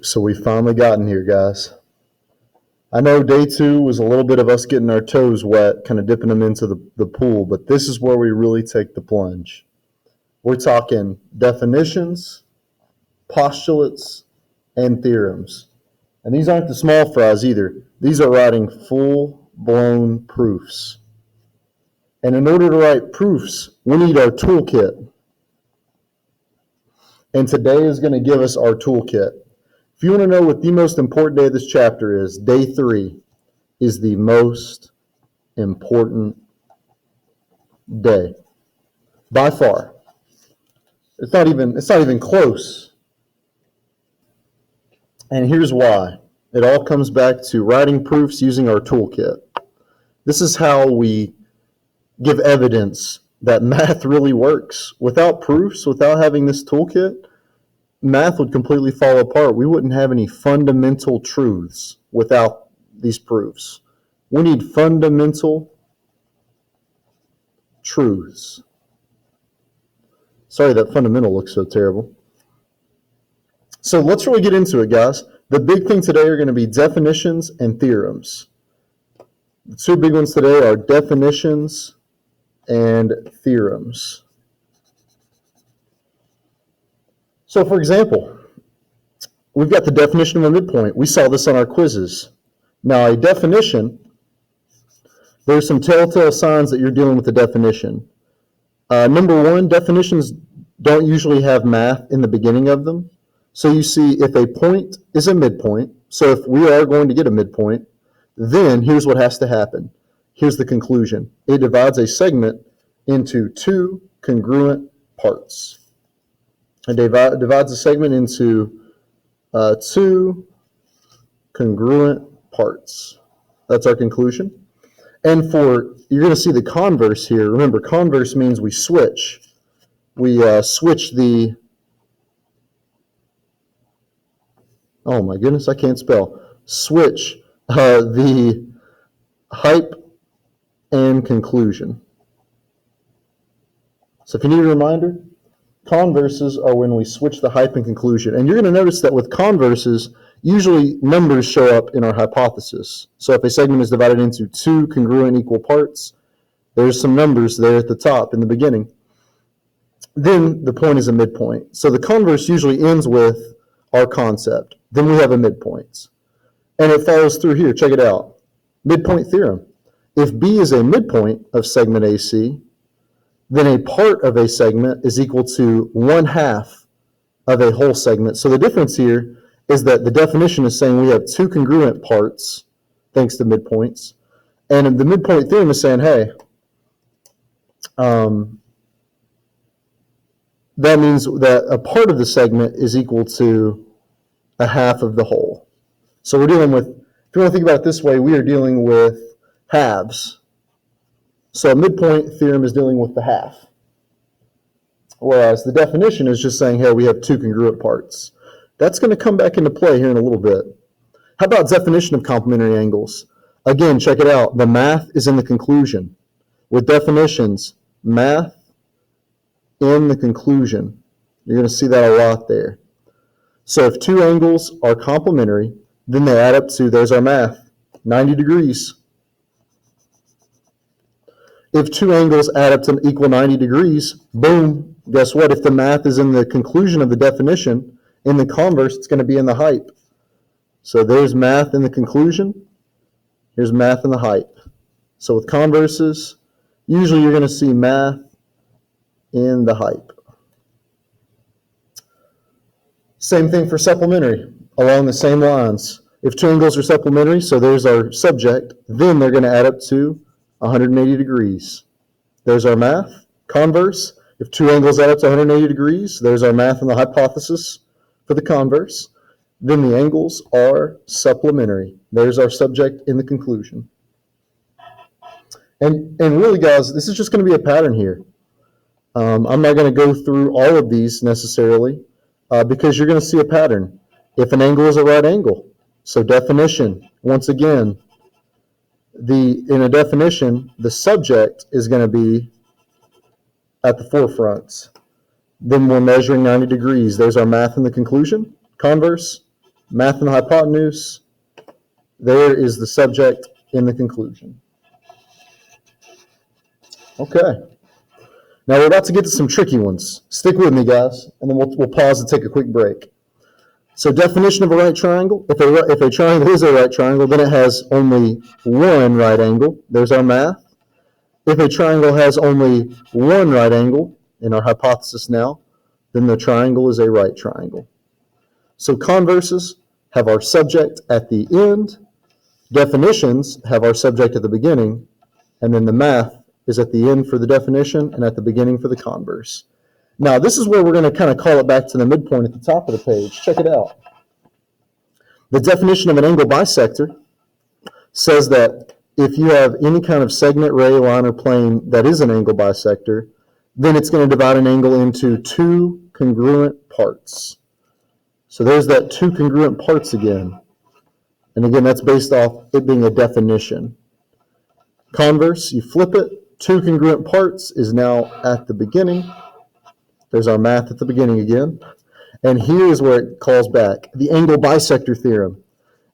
So we finally gotten here, guys. I know day two was a little bit of us getting our toes wet, kind of dipping them into the pool, but this is where we really take the plunge. We're talking definitions, postulates, and theorems. And these aren't the small fries either. These are writing full-blown proofs. And in order to write proofs, we need our toolkit. And today is going to give us our toolkit. If you want to know what the most important day of this chapter is, day 3 is the most important day by far. It's not even close. And here's why. It all comes back to writing proofs using our toolkit. This is how we give evidence that math really works. Without proofs, without having this toolkit, math would completely fall apart. We wouldn't have any fundamental truths without these proofs. We need fundamental truths. Sorry, that fundamental looks so terrible. So let's really get into it, guys. The big thing today are going to be definitions and theorems. The two big ones today are definitions and theorems. So for example, we've got the definition of a midpoint. We saw this on our quizzes. Now a definition, there's some telltale signs that you're dealing with the definition. Number one, definitions don't usually have math in the beginning of them. So you see if a point is a midpoint, so if we are going to get a midpoint, then here's what has to happen. Here's the conclusion. It divides a segment into two congruent parts. It divides a segment into two congruent parts. That's our conclusion. And you're going to see the converse here. Remember, converse means we switch. We switch the, oh my goodness, I can't spell. Switch the hype and conclusion. So if you need a reminder, converses are when we switch the hype and conclusion. And you're going to notice that with converses, usually numbers show up in our hypothesis. So if a segment is divided into two congruent equal parts, there's some numbers there at the top in the beginning. Then the point is a midpoint. So the converse usually ends with our concept. Then we have a midpoint. And it follows through here. Check it out. Midpoint theorem. If B is a midpoint of segment AC, then a part of a segment is equal to 1/2 of a whole segment. So the difference here is that the definition is saying we have two congruent parts, thanks to midpoints. And the midpoint theorem is saying, hey, that means that a part of the segment is equal to 1/2 of the whole. So we're dealing with, if you want to think about it this way, we are dealing with halves. So a midpoint theorem is dealing with the half. Whereas the definition is just saying, hey, we have two congruent parts. That's going to come back into play here in a little bit. How about definition of complementary angles? Again, check it out. The math is in the conclusion. With definitions, math in the conclusion. You're going to see that a lot there. So if two angles are complementary, then they add up to, there's our math, 90 degrees. If two angles add up to equal 90 degrees, boom, guess what? If the math is in the conclusion of the definition, in the converse, it's going to be in the hype. So there's math in the conclusion. Here's math in the hype. So with converses, usually you're going to see math in the hype. Same thing for supplementary, along the same lines. If two angles are supplementary, so there's our subject, then they're going to add up to 180 degrees. There's our math. Converse, if two angles add up to 180 degrees, there's our math and the hypothesis for the converse. Then the angles are supplementary. There's our subject in the conclusion. And really, guys, this is just going to be a pattern here. I'm not going to go through all of these necessarily because you're going to see a pattern. If an angle is a right angle, so definition, once again, in a definition, the subject is going to be at the forefront. Then we're measuring 90 degrees. There's our math in the conclusion. Converse, math and the hypotenuse. There is the subject in the conclusion. Okay. Now we're about to get to some tricky ones. Stick with me, guys, and then we'll pause and take a quick break. So definition of a right triangle. If a triangle is a right triangle, then it has only one right angle. There's our math. If a triangle has only one right angle, in our hypothesis now, then the triangle is a right triangle. So converses have our subject at the end. Definitions have our subject at the beginning. And then the math is at the end for the definition and at the beginning for the converse. Now, this is where we're going to kind of call it back to the midpoint at the top of the page. Check it out. The definition of an angle bisector says that if you have any kind of segment, ray, line, or plane that is an angle bisector, then it's going to divide an angle into two congruent parts. So there's that two congruent parts again. And again, that's based off it being a definition. Converse, you flip it, two congruent parts is now at the beginning. There's our math at the beginning again. And here is where it calls back, the angle bisector theorem.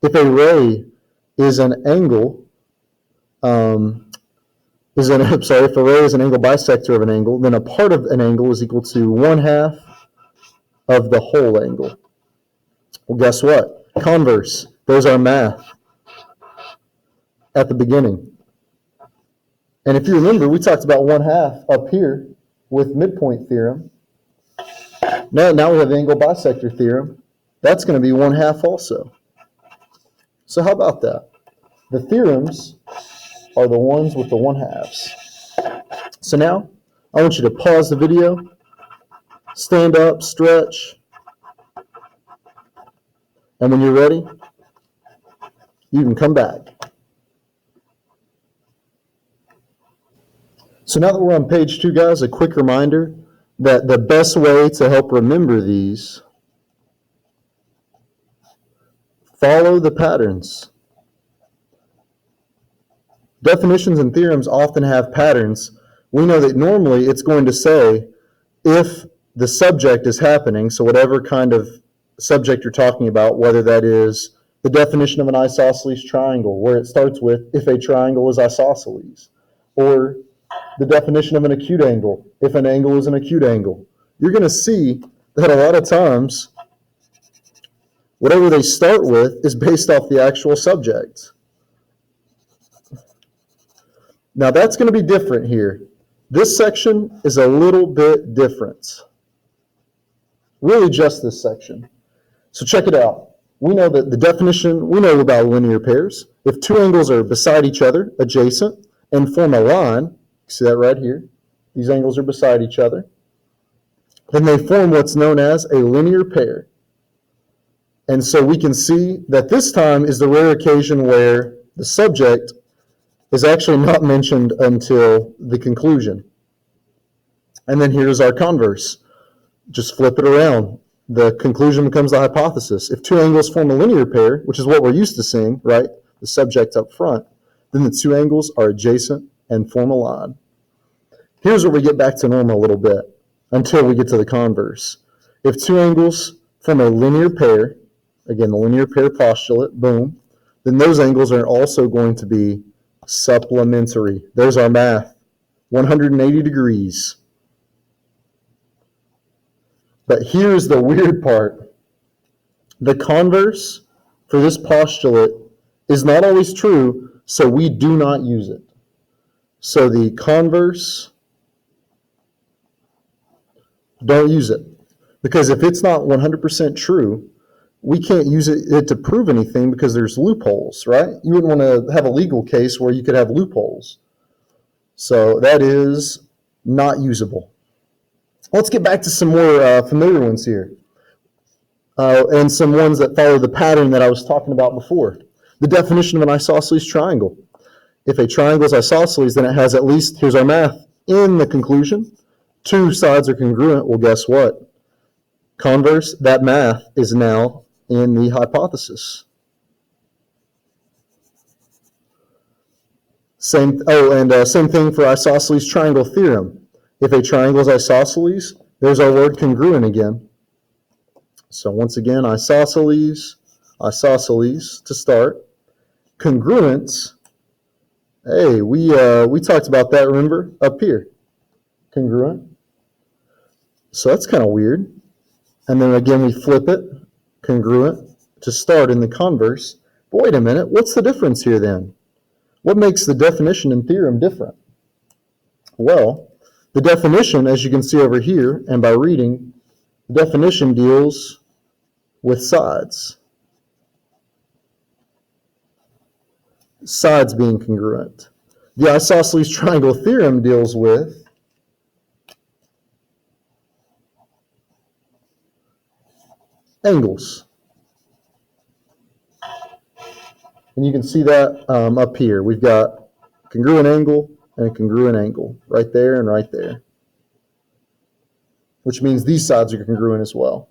If a ray is an angle, if a ray is an angle bisector of an angle, then a part of an angle is equal to 1/2 of the whole angle. Well, guess what? Converse, there's our math at the beginning. And if you remember, we talked about 1/2 up here with midpoint theorem. Now we have the angle bisector theorem. That's going to be 1/2 also. So how about that? The theorems are the ones with the 1/2s. So now I want you to pause the video, stand up, stretch, and when you're ready, you can come back. So now that we're on page 2, guys, a quick reminder that the best way to help remember these, follow the patterns. Definitions and theorems often have patterns. We know that normally it's going to say if the subject is happening, so whatever kind of subject you're talking about, whether that is the definition of an isosceles triangle, where it starts with if a triangle is isosceles, or the definition of an acute angle, if an angle is an acute angle. You're going to see that a lot of times, whatever they start with is based off the actual subject. Now that's going to be different here. This section is a little bit different. Really just this section. So check it out. We know that the definition, we know about linear pairs. If two angles are beside each other, adjacent, and form a line, see that right here? These angles are beside each other. Then they form what's known as a linear pair. And so we can see that this time is the rare occasion where the subject is actually not mentioned until the conclusion. And then here's our converse. Just flip it around. The conclusion becomes the hypothesis. If two angles form a linear pair, which is what we're used to seeing, right? The subject up front, then the two angles are adjacent and form a line. Here's where we get back to normal a little bit until we get to the converse. If two angles form a linear pair, again, the linear pair postulate, boom, then those angles are also going to be supplementary. There's our math, 180 degrees. But here's the weird part. The converse for this postulate is not always true, so we do not use it. So the converse, don't use it. Because if it's not 100% true, we can't use it to prove anything because there's loopholes, right? You wouldn't want to have a legal case where you could have loopholes. So that is not usable. Let's get back to some more familiar ones here. And some ones that follow the pattern that I was talking about before. The definition of an isosceles triangle. If a triangle is isosceles, then it has at least, here's our math, in the conclusion, two sides are congruent. Well, guess what? Converse, that math is now in the hypothesis. Same thing for isosceles triangle theorem. If a triangle is isosceles, there's our word congruent again. So once again, isosceles, Isosceles to start. Congruence, hey, we talked about that, remember, up here. Congruent. So that's kind of weird. And then again, we flip it, congruent, to start in the converse. But wait a minute, what's the difference here then? What makes the definition and theorem different? Well, the definition, as you can see over here, and by reading, the definition deals with sides. Sides being congruent. The isosceles triangle theorem deals with angles. And you can see that up here. We've got congruent angle and a congruent angle right there and right there, which means these sides are congruent as well.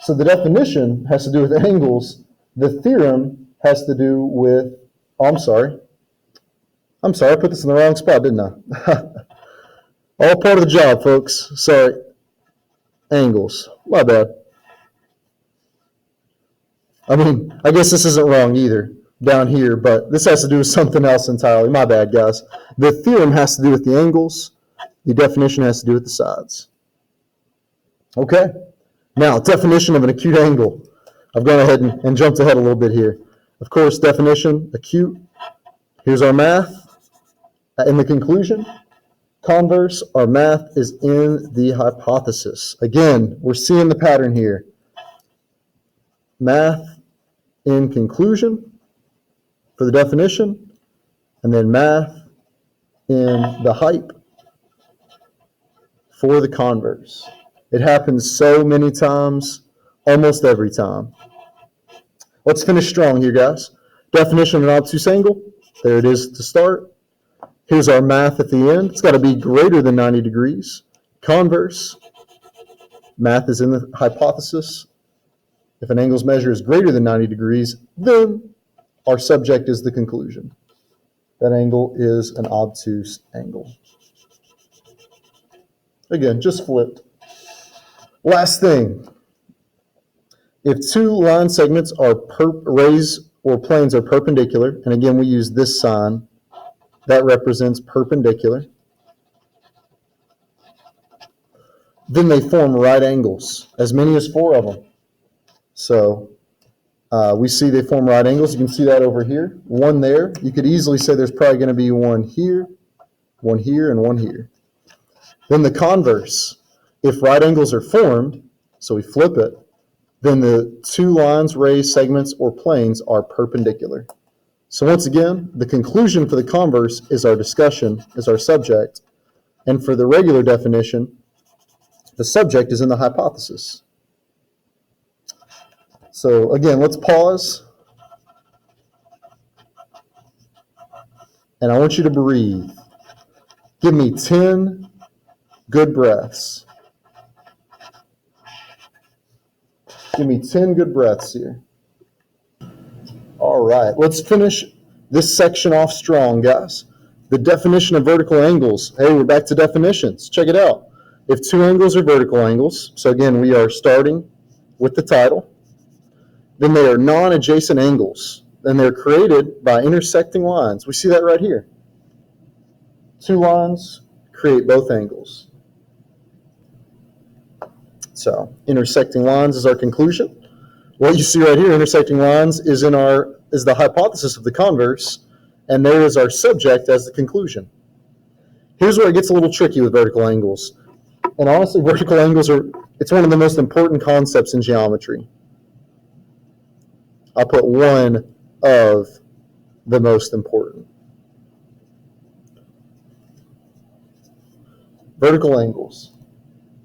So the definition has to do with angles. The theorem has to do with, oh, I'm sorry, I put this in the wrong spot, didn't I? All part of the job, folks. Sorry. Angles. My bad. I mean, I guess this isn't wrong either down here, but this has to do with something else entirely. My bad, guys. The theorem has to do with the angles. The definition has to do with the sides. Okay. Now, definition of an acute angle. I've gone ahead and jumped ahead a little bit here. Of course, definition, acute. Here's our math. In the conclusion, converse, our math is in the hypothesis. Again, we're seeing the pattern here. Math in conclusion for the definition, and then math in the hype for the converse. It happens so many times, almost every time. Let's finish strong here, guys. Definition of an obtuse angle. There it is to start. Here's our math at the end. It's got to be greater than 90 degrees. Converse. Math is in the hypothesis. If an angle's measure is greater than 90 degrees, then our subject is the conclusion. That angle is an obtuse angle. Again, just flipped. Last thing. If two line segments are rays or planes are perpendicular, and again we use this sign, that represents perpendicular, then they form right angles, as many as 4 of them. So we see they form right angles. You can see that over here. One there. You could easily say there's probably going to be one here, and one here. Then the converse. If right angles are formed, so we flip it, then the two lines, rays, segments, or planes are perpendicular. So once again, the conclusion for the converse is our discussion, is our subject. And for the regular definition, the subject is in the hypothesis. So again, let's pause. And I want you to breathe. Give me 10 good breaths. Give me 10 good breaths here. All right, let's finish this section off strong, guys. The definition of vertical angles. Hey, we're back to definitions. Check it out. If two angles are vertical angles, so again, we are starting with the title, then they are non-adjacent angles. Then they're created by intersecting lines. We see that right here. Two lines create both angles. So intersecting lines is our conclusion. What you see right here, intersecting lines, is the hypothesis of the converse, and there is our subject as the conclusion. Here's where it gets a little tricky with vertical angles. And honestly, vertical angles it's one of the most important concepts in geometry. I'll put one of the most important. Vertical angles.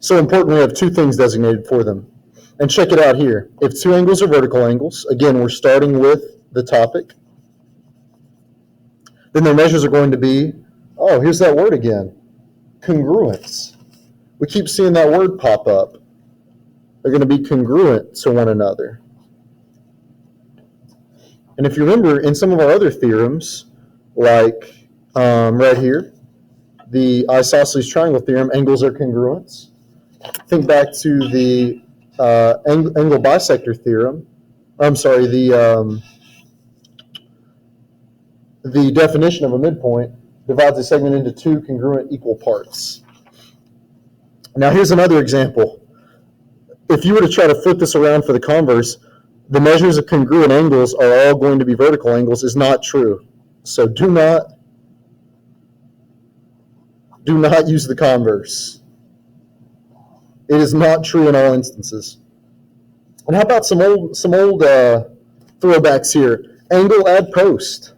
So important, we have 2 things designated for them. And check it out here. If 2 angles are vertical angles, again, we're starting with the topic. Then their measures are going to be, oh, here's that word again, congruence. We keep seeing that word pop up. They're going to be congruent to one another. And if you remember, in some of our other theorems, like right here, the isosceles triangle theorem, angles are congruent. Think back to the angle bisector theorem. I'm sorry, the definition of a midpoint divides a segment into two congruent equal parts. Now here's another example. If you were to try to flip this around for the converse, the measures of congruent angles are all going to be vertical angles is not true. So do not use the converse. It is not true in all instances. And how about some old throwbacks here? Angle add post.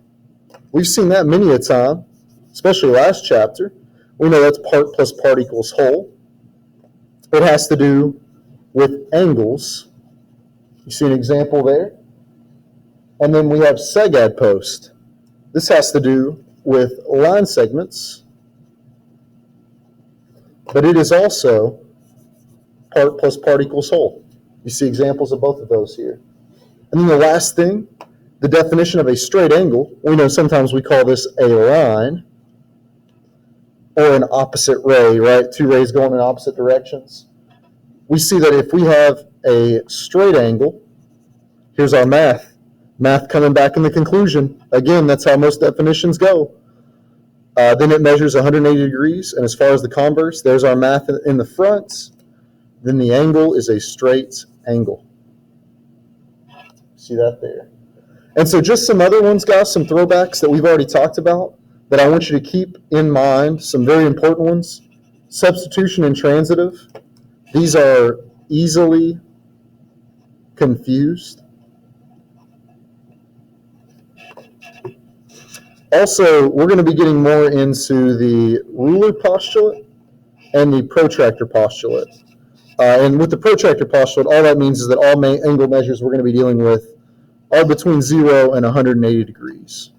We've seen that many a time, especially last chapter. We know that's part plus part equals whole. It has to do with angles. You see an example there? And then we have seg add post. This has to do with line segments, but it is also part plus part equals whole. You see examples of both of those here. And then the last thing, the definition of a straight angle. We know sometimes we call this a line or an opposite ray, right? Two rays going in opposite directions. We see that if we have a straight angle, here's our math. Math coming back in the conclusion. Again, that's how most definitions go. Then it measures 180 degrees, and as far as the converse, there's our math in the front. Then the angle is a straight angle. See that there? And so just some other ones, guys, some throwbacks that we've already talked about that I want you to keep in mind, some very important ones. Substitution and transitive. These are easily confused. Also, we're going to be getting more into the ruler postulate and the protractor postulate. And with the protractor postulate, all that means is that all angle measures we're going to be dealing with are between 0 and 180 degrees.